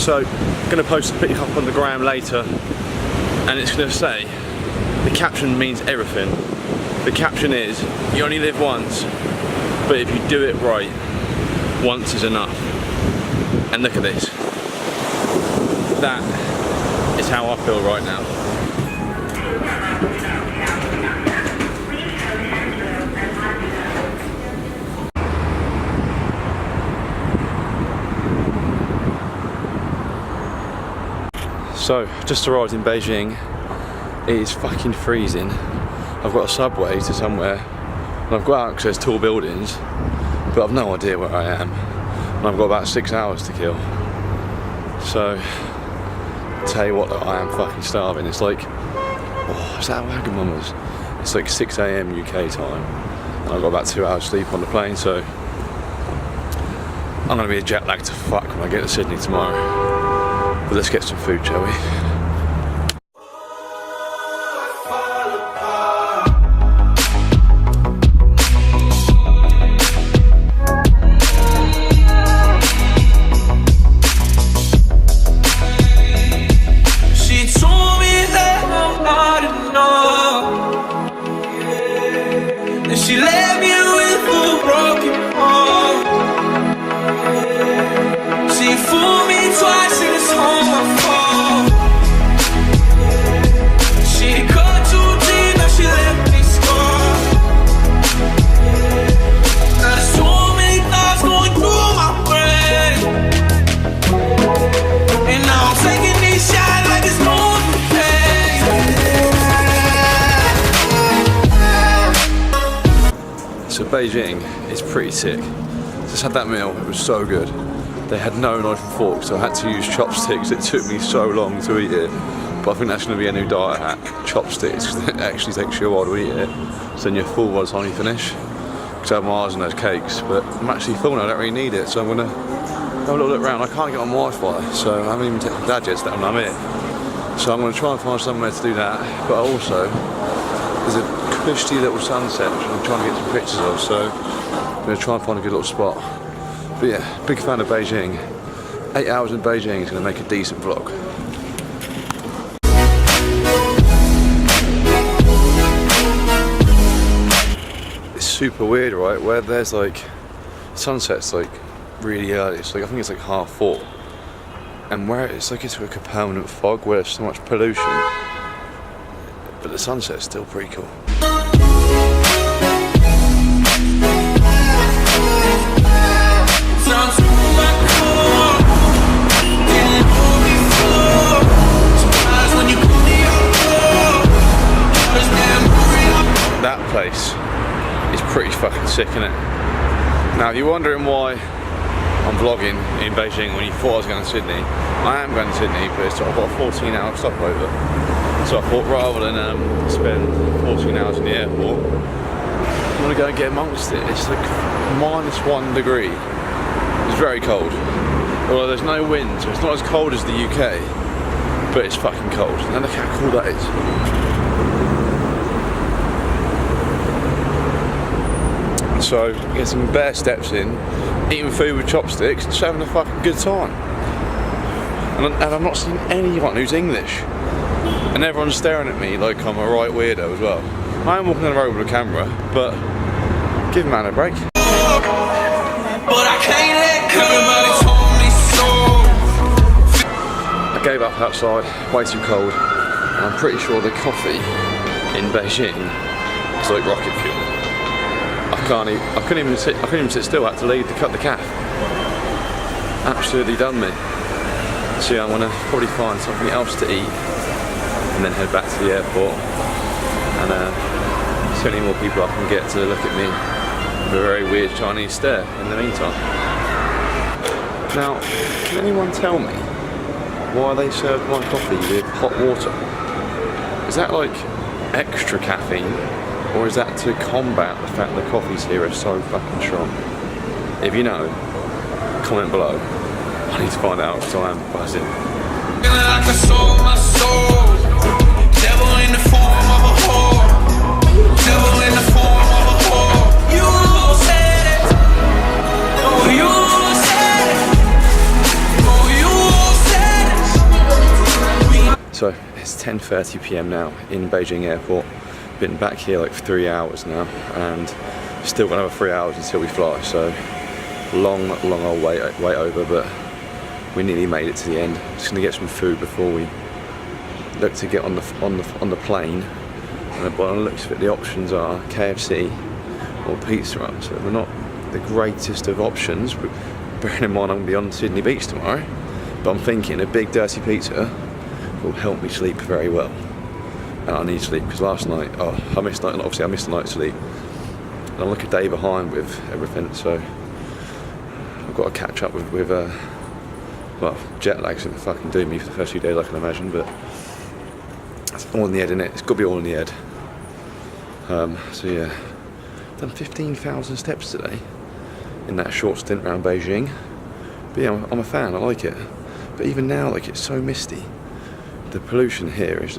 So I'm going to post a pic up on the gram later, and it's going to say, the caption means everything. The caption is, you only live once, but if you do it right, once is enough. And look at this. That is how I feel right now. So, just arrived in Beijing. It is fucking freezing. I've got a subway to somewhere, and I've got out because there's tall buildings, but I've no idea where I am. And I've got about 6 hours to kill. So, I'll tell you what, I am fucking starving. It's like, oh, is that Wagamama's? It's like 6 AM UK time, and I've got about 2 hours sleep on the plane, so I'm gonna be a jet lag to fuck when I get to Sydney tomorrow. But let's get some food, shall we? She left me with a broken heart. She fooled me twice and it's all my fault. She cut too deep, now she left me scarred. There's so many thoughts going through my brain, and now I'm taking these shots like it's more than pain. So Beijing is pretty sick. Just had that meal, it was so good. They had no knife and fork, so I had to use chopsticks. It took me so long to eat it, but I think that's going to be a new diet hack, chopsticks, because it actually takes you a while to eat it, so then you're full by the time you finish. Because I have my eyes on those cakes, but I'm actually full now, I don't really need it, so I'm going to have a little look around. I can't get on Wi-Fi, so I haven't even taken the dad yet that I'm here. So I'm going to try and find somewhere to do that, but also, there's a cushy little sunset which I'm trying to get some pictures of, so I'm going to try and find a good little spot. But yeah, big fan of Beijing. 8 hours in Beijing is going to make a decent vlog. It's super weird, right? Where there's like, sunset's like really early, it's like, I think it's like 4:30. And where it's like into a permanent fog where there's so much pollution, but the sunset's still pretty cool. That place is pretty fucking sick, isn't it? Now, if you're wondering why I'm vlogging in Beijing when you thought I was going to Sydney, I am going to Sydney, but I've got a 14-hour stopover. So I thought rather than spend 14 hours in the airport, I'm going to go and get amongst it. It's like -1 degree. It's very cold. Although there's no wind, so it's not as cold as the UK, but it's fucking cold. And look how cool that is. So, getting bare steps in, eating food with chopsticks, just having a fucking good time. And I've not seen anyone who's English. And everyone's staring at me like I'm a right weirdo as well. I am walking down the road with a camera, but give man a break. But I can't let go. I gave up outside, way too cold. And I'm pretty sure the coffee in Beijing is like rocket fuel. I couldn't even sit still. I had to leave to cut the calf. Absolutely done me. So yeah, I'm gonna probably find something else to eat and then head back to the airport and see any more people I can get to look at me with a very weird Chinese stare in the meantime. Now, can anyone tell me why they served my coffee with hot water? Is that like extra caffeine? Or is that to combat the fact the coffees here are so fucking strong? If you know, comment below. I need to find out because I am buzzing. Like I sold my soul. Devil in the form of a whore. Devil in the form of a whore. You said it. Oh, you said it. Oh, you said it. So it's 10:30 p.m. now in Beijing airport. Been back here like 3 hours now, and still got another 3 hours until we fly. So long old wait over, but we nearly made it to the end. Just gonna get some food before we look to get on the plane. And by the looks of it, the options are KFC or pizza Hut. So they're not the greatest of options, but bearing in mind I'm gonna be on Sydney Beach tomorrow. But I'm thinking a big dirty pizza will help me sleep very well. And I need sleep because last night, I missed a night's sleep. And I'm like a day behind with everything, so I've got to catch up with well, jet lag's gonna fucking do me for the first few days, I can imagine, but it's all in the head, innit? It's got to be all in the head. So yeah, done 15,000 steps today in that short stint around Beijing. But yeah, I'm a fan, I like it. But even now, like, it's so misty. The pollution here is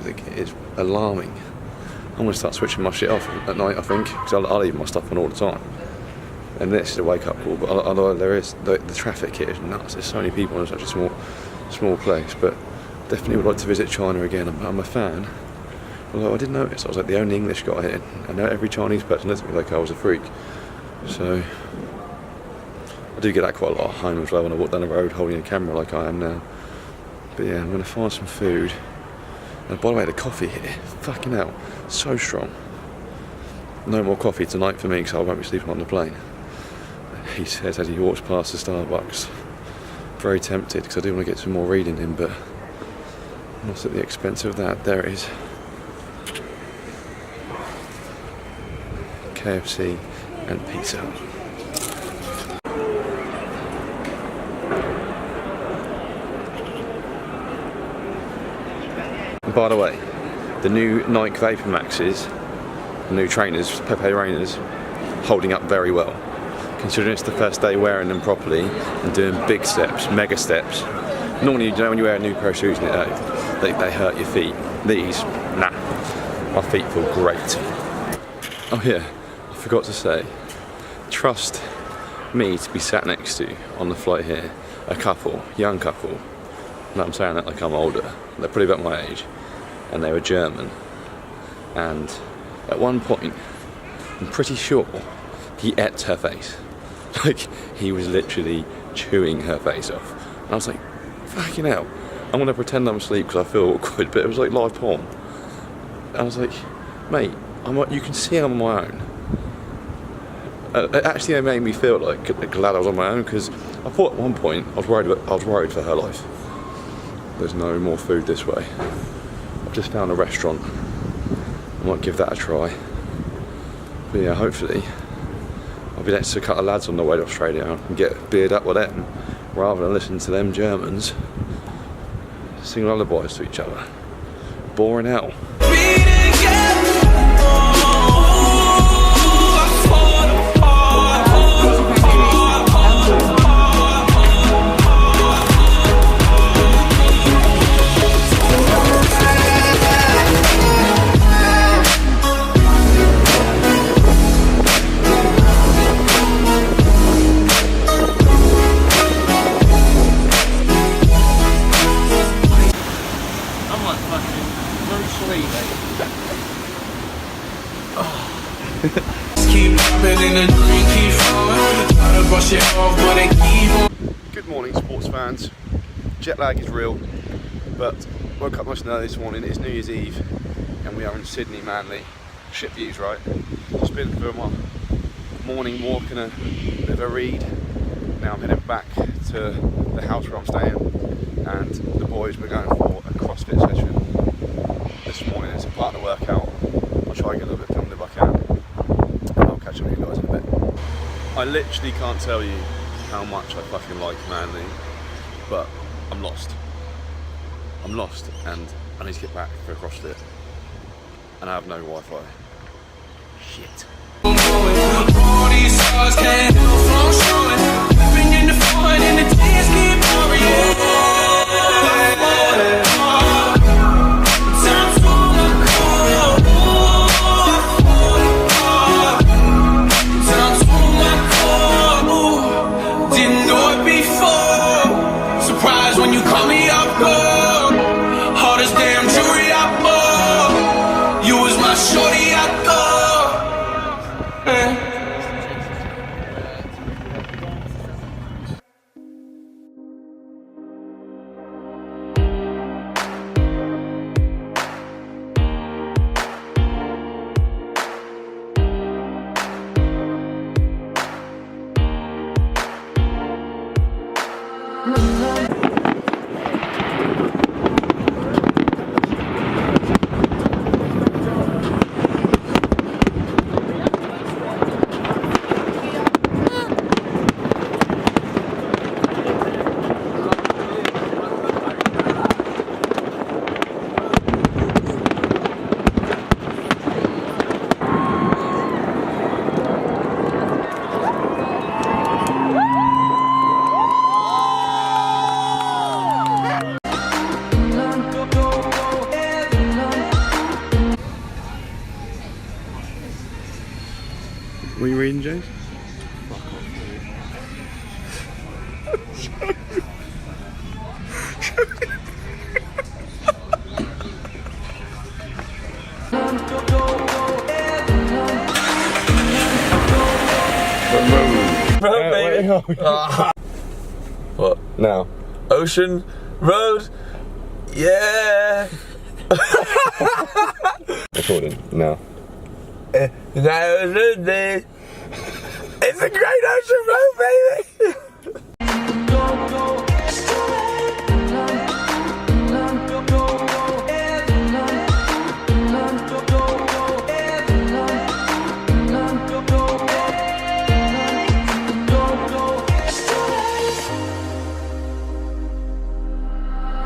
alarming. I'm gonna start switching my shit off at night, I think, because I'll leave my stuff on all the time. And this is a wake-up call, but although the traffic here is nuts. There's so many people in such a small place, but definitely would like to visit China again. I'm a fan. Although I did notice I was like the only English guy here. I know every Chinese person looked at me like I was a freak. So I do get that quite a lot at home as well when I walk down the road holding a camera like I am now. But yeah, I'm gonna find some food. And by the way, the coffee here, fucking hell, so strong. No more coffee tonight for me because I won't be sleeping on the plane. He says as he walks past the Starbucks. Very tempted because I do want to get some more reading in, but not at the expense of that. There it is. KFC and Pizza Hut. And by the way, the new Nike Vapor Maxes, the new trainers, Pepe Rainers, holding up very well. Considering it's the first day wearing them properly and doing big steps, mega steps. Normally, you know, when you wear a new pair of shoes, they hurt your feet. These, nah, my feet feel great. Oh yeah, I forgot to say, trust me to be sat next to on the flight here, a couple, young couple. No, I'm saying that like I'm older. They're probably about my age, and they were German. And at one point, I'm pretty sure he ate her face. Like, he was literally chewing her face off. And I was like, fucking hell. I'm gonna pretend I'm asleep because I feel awkward, but it was like live porn. And I was like, mate, you can see I'm on my own. It made me feel like glad I was on my own, because I thought at one point I was worried for her life. There's no more food this way. I've just found a restaurant. I might give that a try. But yeah, hopefully I'll be next to a couple of lads on the way to Australia and get beard up with them, rather than listen to them Germans sing lullabies to each other. Boring hell. Good morning, sports fans. Jet lag is real, but woke up nice and early this morning. It's New Year's Eve and we are in Sydney, Manly. Shit views, right? Just been for my morning walk and a bit of a read. Now I'm heading back to the house where I'm staying, and the boys were going for a CrossFit session this morning. It's a partner workout. I'll try and get a little bit filmed if I can. I'll catch up with you guys in a bit. I literally can't tell you how much I fucking like Manly, but I'm lost. I'm lost and I need to get back for a CrossFit. And I have no Wi-Fi. Shit. When you call me up, girl, hardest damn What are you reading, James? What? Now. Ocean Road. Yeah. Recording. Now. It's a great ocean road, baby.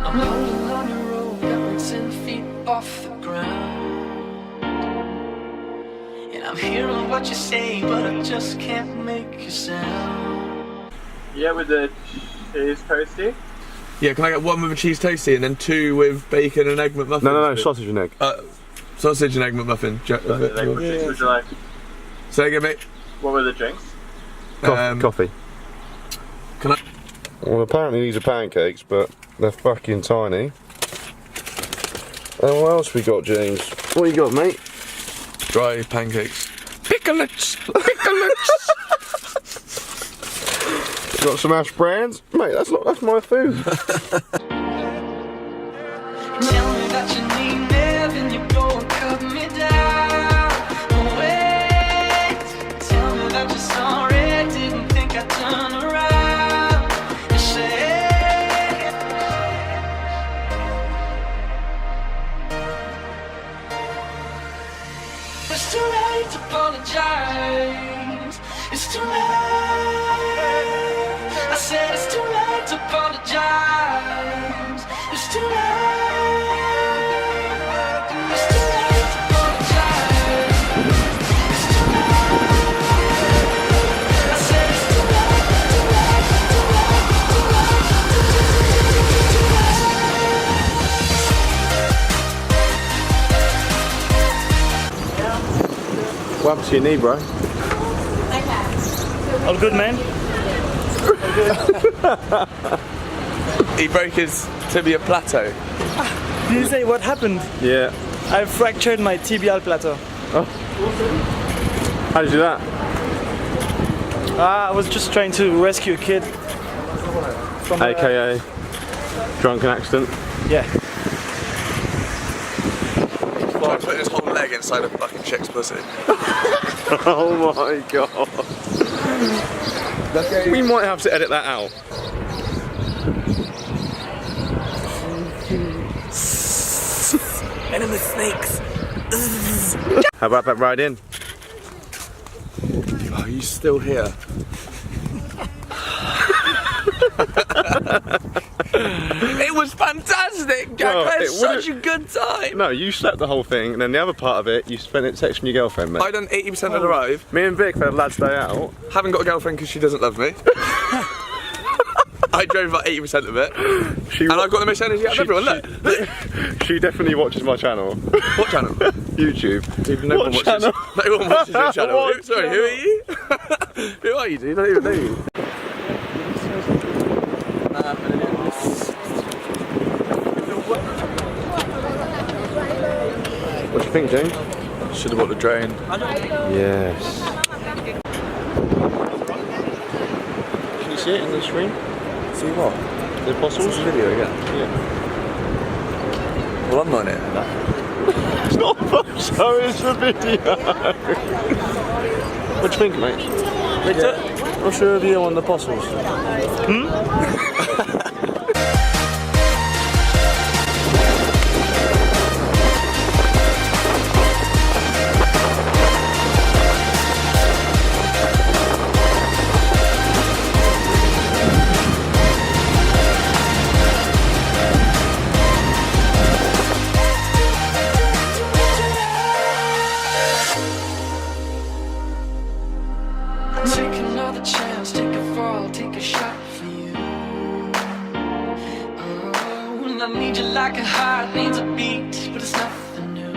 I'm rolling on your road, got me 10 feet off the ground. And I'm hearing what you say, but I just can't make you sound. Yeah, with the cheese toasty. Yeah, can I get one with a cheese toasty and then two with bacon and egg McMuffin? No, sausage and egg. Sausage and egg McMuffin. What drinks would you like? Say again, mate. What were the drinks? Coffee. Can I? Well, apparently these are pancakes, but they're fucking tiny. And what else we got, James? What you got, mate? Dry pancakes. Pickles! Got some hash browns? Mate, that's my food. Tell me that you need me, then you go and cut me down. Oh, wait, tell me that you're sorry, didn't think I'd turn around. You say it's too late to apologize. It's too late. I said it's too late to apologize. It's too late. It's too late to apologize. It's too late. I said it's too late, too late, too late, too late, too late. What happened to your knee, bro? All good, man. He broke his tibia plateau. Did you say what happened? Yeah. I fractured my tibial plateau. How did you do that? I was just trying to rescue a kid. From AKA drunken accident. Yeah. Try to put his whole leg inside a fucking chick's pussy. Oh my god. We might have to edit that out. Venomous snakes. How about that ride in? Are you still here? It was fantastic! Well, I had it such a good time! No, you slept the whole thing, and then the other part of it, you spent it texting your girlfriend, mate. I done 80% of the ride. Me and Vic had a lad's day out. Haven't got a girlfriend because she doesn't love me. I drove about 80% of it. And I've got the most energy out of everyone, look! She definitely watches my channel. What channel? YouTube. Dude, no one watches. No one watches your channel. What Sorry, who are you? Who are you, dude? I don't even know you. What do you think, James? Should have bought the drone. Yes. Can you see it in the screen? See what? The fossils? Video again. Yeah. Well, I'm not in it. It's not a photo, it's a video. What do you think, mate? Yeah. What's your review on the apostles? Take another chance, take a fall, take a shot for you. Oh, and I need you like a heart needs a beat, but it's nothing new.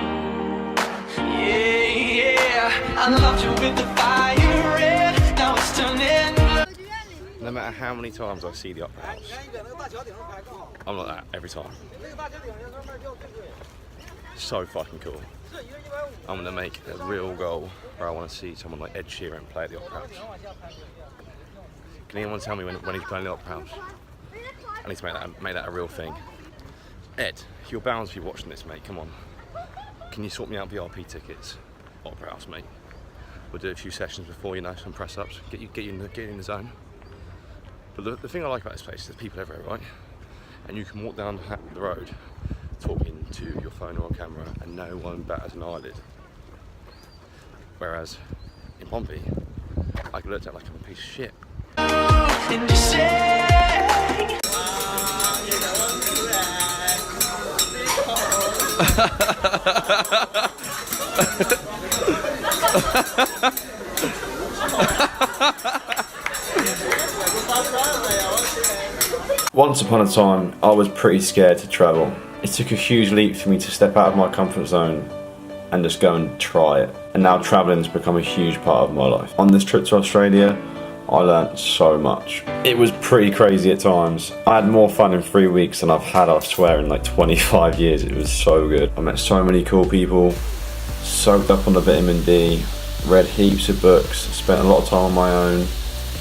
Yeah, yeah, I loved you with the fire red, now it's turning blue. No matter how many times I see the Opera House, I'm like that every time. So fucking cool. I'm gonna make a real goal where I want to see someone like Ed Sheeran play at the Opera House. Can anyone tell me when he's playing the Opera House? I need to make that a real thing. Ed, you're bound to be watching this, mate. Come on. Can you sort me out VIP tickets? Opera House, mate. We'll do a few sessions before, you know, some press ups. Get you in the zone. But the thing I like about this place is there's people everywhere, right? And you can walk down the road talking to your phone or on camera and no one batters an eyelid. Whereas in Pompey, I get looked at like I'm a piece of shit. And you say Once upon a time, I was pretty scared to travel. It took a huge leap for me to step out of my comfort zone and just go and try it. And now travelling's become a huge part of my life. On this trip to Australia, I learnt so much. It was pretty crazy at times. I had more fun in 3 weeks than I've had, I swear, in like 25 years. It was so good. I met so many cool people, soaked up on the vitamin D, read heaps of books, spent a lot of time on my own,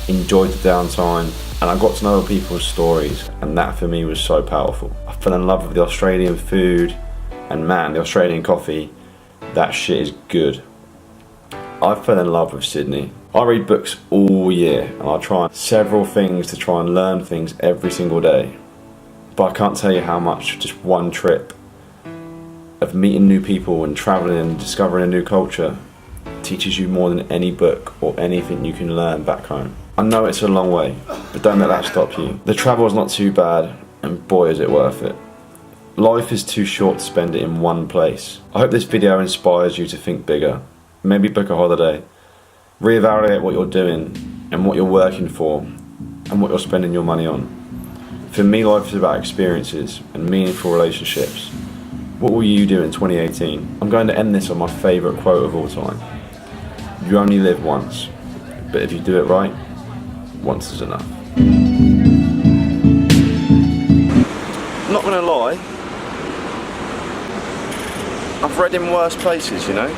enjoyed the downtime, and I got to know people's stories, and that for me was so powerful. I fell in love with the Australian food, and man, the Australian coffee, that shit is good. I fell in love with Sydney. I read books all year, and I try several things to try and learn things every single day. But I can't tell you how much just one trip of meeting new people and travelling and discovering a new culture teaches you more than any book or anything you can learn back home. I know it's a long way, but don't let that stop you. The travel is not too bad, and boy is it worth it. Life is too short to spend it in one place. I hope this video inspires you to think bigger. Maybe book a holiday. Reevaluate what you're doing and what you're working for and what you're spending your money on. For me, life is about experiences and meaningful relationships. What will you do in 2018? I'm going to end this on my favourite quote of all time. You only live once, but if you do it right, once is enough. Not gonna lie, I've read in worse places, you know.